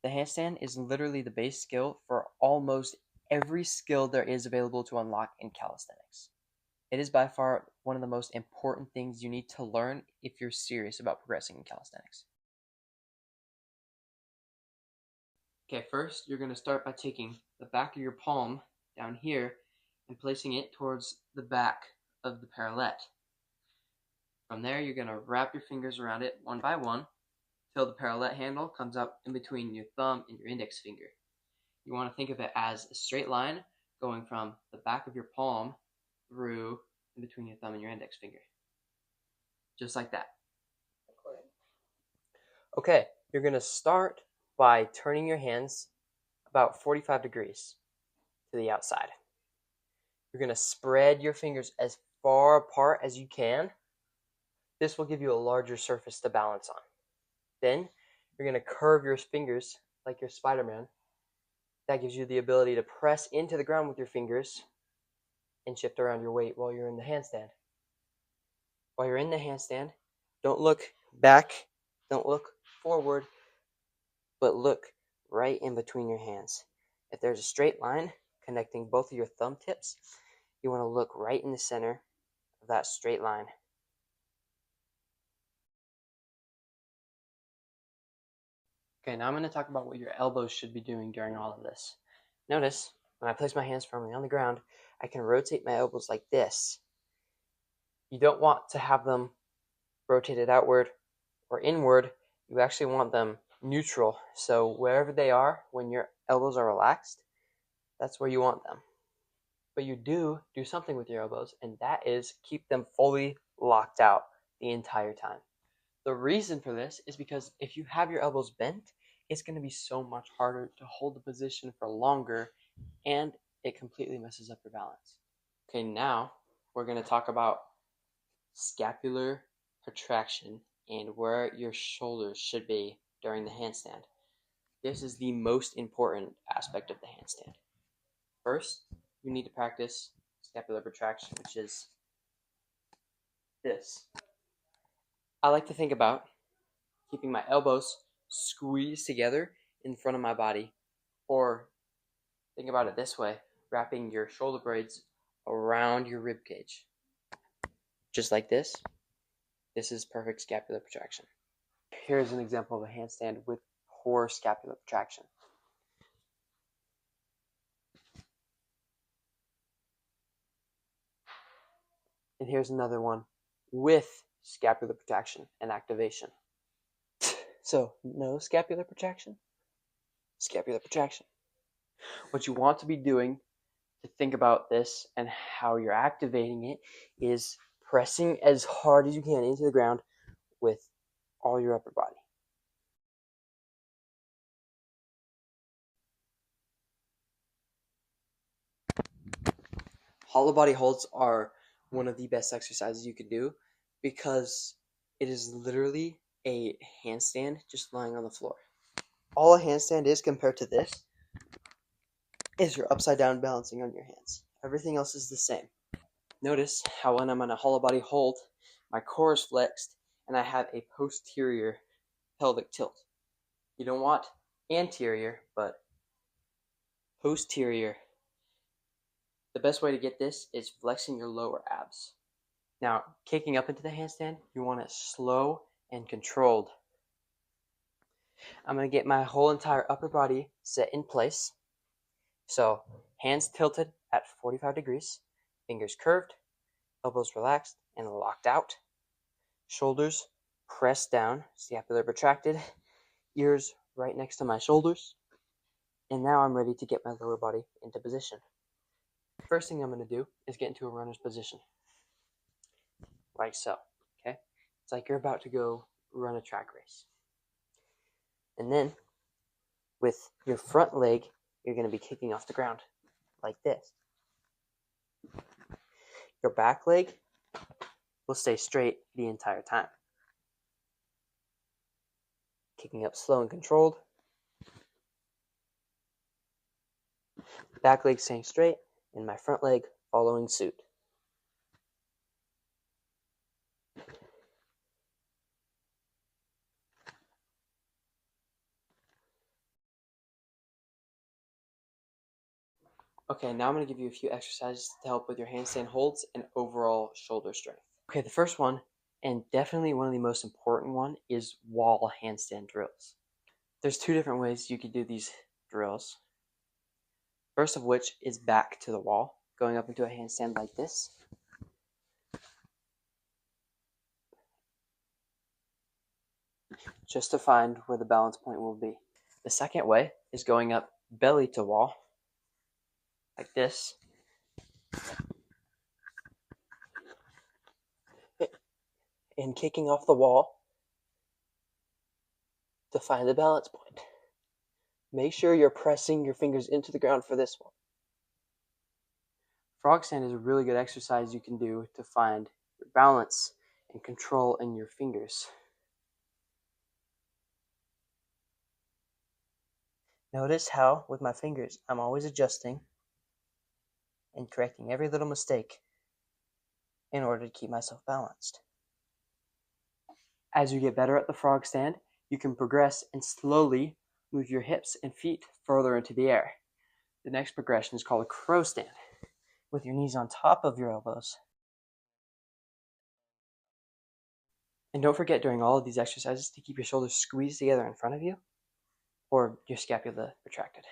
The handstand is literally the base skill for almost every skill there is available to unlock in calisthenics. It is by far one of the most important things you need to learn if you're serious about progressing in calisthenics. Okay, first you're going to start by taking the back of your palm down here and placing it towards the back of the parallette. From there, you're going to wrap your fingers around it one by one till the parallette handle comes up in between your thumb and your index finger. You want to think of it as a straight line going from the back of your palm through in between your thumb and your index finger. Just like that. Okay, you're going to start by turning your hands about 45 degrees to the outside. You're going to spread your fingers as far apart as you can. This will give you a larger surface to balance on. Then you're going to curve your fingers like you're Spider-Man. That gives you the ability to press into the ground with your fingers and shift around your weight while you're in the handstand. While you're in the handstand, don't look back, don't look forward, but look right in between your hands. If there's a straight line connecting both of your thumb tips, you want to look right in the center of that straight line. Okay, now I'm going to talk about what your elbows should be doing during all of this. Notice, when I place my hands firmly on the ground, I can rotate my elbows like this. You don't want to have them rotated outward or inward. You actually want them neutral. So wherever they are, when your elbows are relaxed, that's where you want them. But you do something with your elbows, and that is keep them fully locked out the entire time. The reason for this is because if you have your elbows bent, it's going to be so much harder to hold the position for longer, and it completely messes up your balance. Okay, now we're going to talk about scapular protraction and where your shoulders should be during the handstand. This is the most important aspect of the handstand. First, you need to practice scapular protraction, which is this. I like to think about keeping my elbows squeezed together in front of my body, or think about it this way, wrapping your shoulder blades around your rib cage. Just like this. This is perfect scapular protraction. Here's an example of a handstand with poor scapular protraction. And here's another one with scapular protraction and activation. So, no scapular protraction, scapular protraction. What you want to be doing to think about this and how you're activating it is pressing as hard as you can into the ground with all your upper body. Hollow body holds are one of the best exercises you can do because it is literally a handstand just lying on the floor. All a handstand is compared to this is you're upside down balancing on your hands. Everything else is the same. Notice how when I'm on a hollow body hold, my core is flexed and I have a posterior pelvic tilt. You don't want anterior, but posterior. The best way to get this is flexing your lower abs. Now, kicking up into the handstand, you want it slow and controlled. I'm going to get my whole entire upper body set in place. So, hands tilted at 45 degrees, fingers curved, elbows relaxed and locked out, shoulders pressed down, scapular protracted, ears right next to my shoulders. And now I'm ready to get my lower body into position. First thing I'm going to do is get into a runner's position. Like so, okay? It's like you're about to go run a track race. And then, with your front leg, you're going to be kicking off the ground, like this. Your back leg will stay straight the entire time. Kicking up slow and controlled. Back leg staying straight, and my front leg following suit. Okay, now I'm going to give you a few exercises to help with your handstand holds and overall shoulder strength. Okay, the first one, and definitely one of the most important one, is wall handstand drills. There's two different ways you could do these drills. First of which is back to the wall, going up into a handstand like this. Just to find where the balance point will be. The second way is going up belly to wall, like this, and kicking off the wall to find the balance point. Make sure you're pressing your fingers into the ground for this one. Frog stand is a really good exercise you can do to find your balance and control in your fingers. Notice how, with my fingers, I'm always adjusting and correcting every little mistake in order to keep myself balanced. As you get better at the frog stand, you can progress and slowly move your hips and feet further into the air. The next progression is called a crow stand, with your knees on top of your elbows. And don't forget during all of these exercises to keep your shoulders squeezed together in front of you or your scapula retracted.